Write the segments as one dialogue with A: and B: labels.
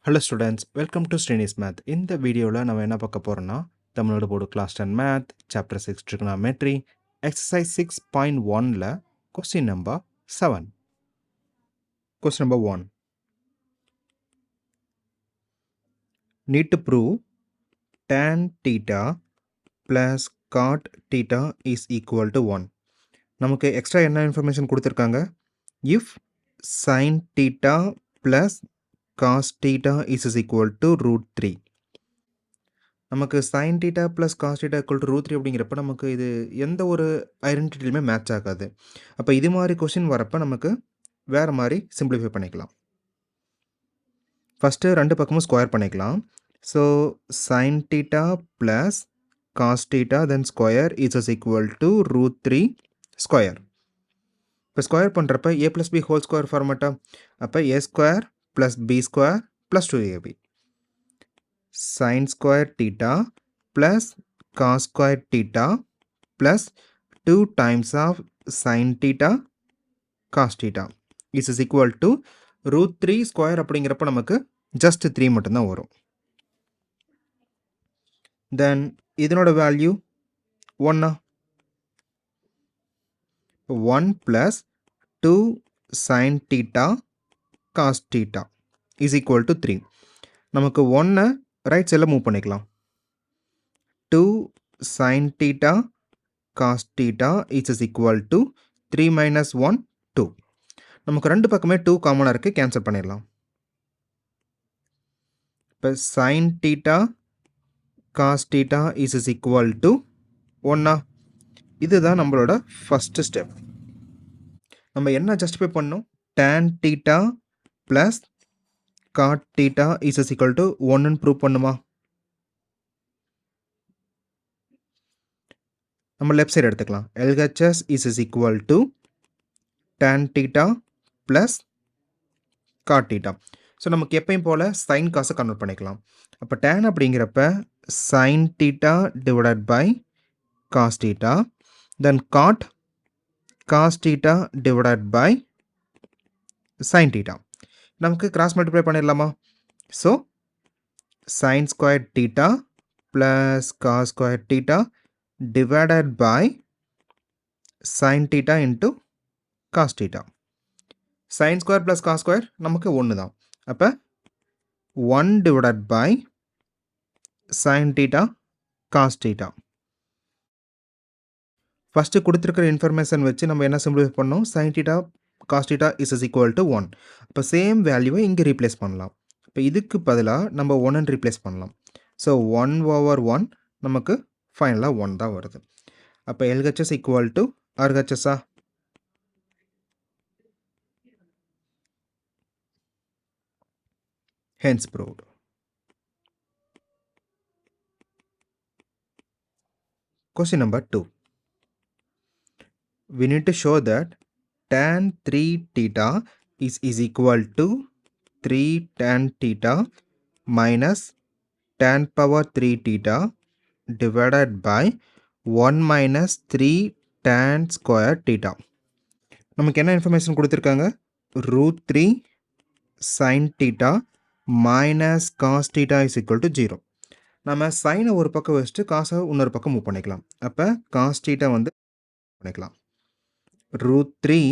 A: Hello students, welcome to SRINI'S Math. இந்த வீடியோவில் நம்ம என்ன பார்க்க போகிறோம்னா தமிழோட board class 10 math chapter 6 Trigonometry exercise 6.1ல question number 7. Question number 1. Need to prove tan theta plus cot theta is equal to 1. நமக்கு எக்ஸ்ட்ரா என்ன இன்ஃபர்மேஷன் கொடுத்துருக்காங்க? If sin theta plus cos theta is equal to root 3. நமக்கு sin theta plus cos theta equal to root 3 அப்படிங்கிறப்ப நமக்கு இது எந்த ஒரு ஐடென்டிட்டிலுமே match ஆகாது. அப்போ இது மாதிரி கொஸ்டின் வரப்போ நமக்கு வேறு மாதிரி சிம்பிளிஃபை பண்ணிக்கலாம். ஃபஸ்ட்டு ரெண்டு பக்கமும் ஸ்கொயர் பண்ணிக்கலாம். So sin theta plus cos theta then square is equal to root 3 square. இப்போ ஸ்கொயர் பண்ணுறப்ப a plus b whole square ஃபார்மேட்டா, அப்போ a square plus b square plus 2ab. sin square theta plus cos square theta plus 2 times of sin theta cos theta is equal to root 3 square அப்படிங்கிறப்ப நமக்கு just 3 மட்டும்தான் வரும். then இதனோட value 1 1 plus 2 sin theta cos theta is equal to 3. நமக்கு 1 right சைடில் move பண்ணிக்கலாம். 2 sin theta cos theta is equal to 3 minus 1 2. நமக்கு ரெண்டு பக்கமே 2 காமனாக இருக்குது, கேன்சல் பண்ணிடலாம். இப்போ sin theta cos theta is equal to 1. இதுதான் நம்மளோட ஃபஸ்ட்டு ஸ்டெப். நம்ம என்ன ஜஸ்டிஃபை பண்ணணும்? tan theta plus cot theta is equal to 1 prove பண்ணுமா? நம்ம லெஃப்ட் சைடு எடுத்துக்கலாம். LHS is equal to tan theta plus cot theta. So நமக்கு எப்பயும் போல் சைன் காசை கன்வெர்ட் பண்ணிக்கலாம். அப்போ tan அப்படிங்கிறப்ப sin theta divided by cos theta, then cos theta divided by sin theta. நமக்கு கிராஸ் மல்டிப்ளை பண்ணிடலாமா? So sin square theta plus cos square theta divided by sin theta into cos theta. sin square plus cos square நமக்கு 1 தான். அப்போ 1 divided by sin theta cos theta. First கொடுத்துருக்கிற information வச்சு நம்ம என்ன simplify பண்ணோம்? sin theta cos theta is equal to 1. இப்போ same வேல்யூவை இங்கே ரீப்ளேஸ் பண்ணலாம். இப்போ இதுக்கு பதிலாக நம்ம 1 ரீப்ளேஸ் பண்ணலாம். ஸோ 1 over 1 நமக்கு ஃபைனலாக 1 தான் வருது. அப்போ LHS equal to RHS. Hence proved. Question number 2. We need to show that tan 3 theta is equal to 3 tan theta minus tan power 3 theta divided by 1 minus 3 tan square theta. நமக்கு என்ன information கொடுத்துருக்காங்க? root 3 sin theta minus cos theta is equal to 0. நம்ம சைனை ஒரு பக்கம் வச்சுட்டு காசை இன்னொரு பக்கம் மூவ் பண்ணிக்கலாம். அப்போ cos theta வந்து பண்ணிக்கலாம். root 3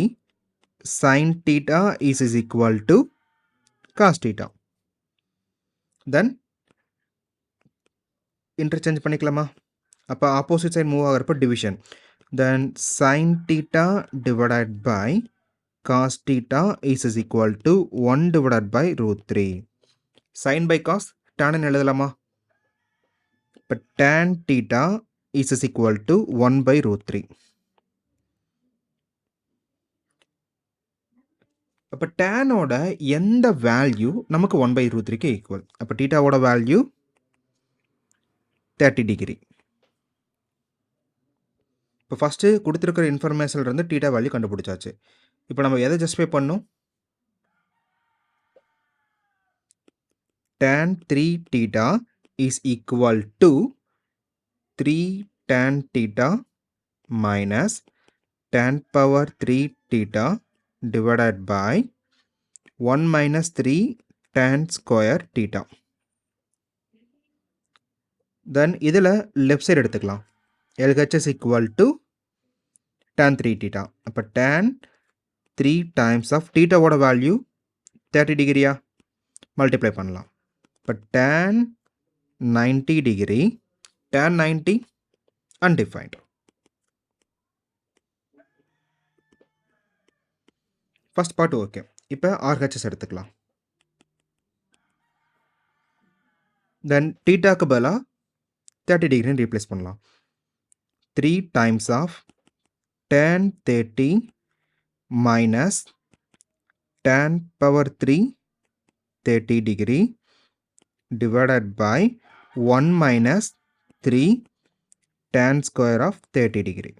A: sin theta is equal to cos theta. Then interchange பண்ணிக்கலாமா? அப்போ opposite side move ஆகிறப்ப division. Then sin theta divided by cos theta is equal to 1 divided by root 3. sin by cos tan எழுதலாமா? இப்போ tan theta is equal to 1 by root 3. அப்போ டேனோட எந்த value நமக்கு 1 by root 3க்கு equal? அப்போ டீட்டாவோட value 30 degree. இப்போ first கொடுத்துருக்கிற இன்ஃபர்மேஷன்லேருந்து டீட்டா வேல்யூ கண்டுபிடிச்சாச்சு. இப்போ நம்ம எதை ஜஸ்டிஃபை பண்ணணும்? tan 3 theta is equal to 3 tan theta minus tan power 3 theta divided by 1 minus 3 tan square theta. Then இதில் left side எடுத்துக்கலாம். LHS equal to tan 3 theta. அப்போ tan 3 times of theta ஓட value 30 degree multiply பண்ணலாம். இப்போ tan 90 degree, tan 90 undefined. First part okay. இப்போ RHS எடுத்துக்கலாம். Then thetaக்கு பதிலா 30 degree replace பண்ணலாம். 3 times of tan 30 minus tan power 3 30 degree divided by 1 minus 3 tan square of 30 degree.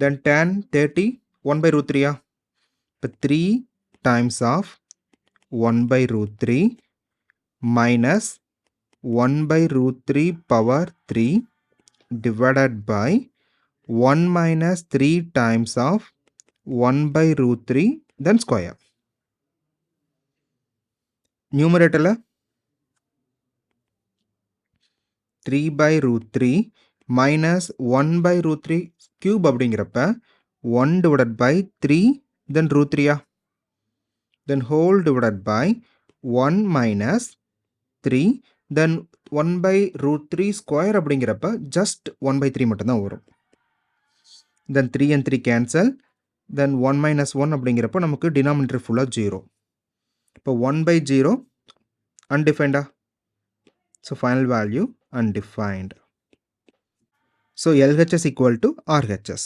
A: Then tan 30 1 by root 3 But 3 times of 1 by root 3 minus 1 by root 3 power 3 divided by 1 minus 3 times of 1 by root 3 then square. Numerator 3 by root 3 minus 1 by root 3 cube அப்படிங்கிறப்ப 1 divided by 3 then root 3 then whole divided by 1 minus 3 then 1 by root 3 square அப்படிங்கிறப்ப just 1 by 3 மட்டும்தான் வரும். Then 3 and 3 cancel. Then 1 minus 1 அப்படிங்கிறப்ப நமக்கு denominator full 0. இப்போ 1 by 0 undefined. So final value undefined. So LHS equal to RHS.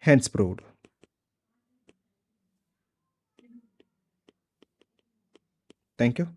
A: Hence proved. Thank you.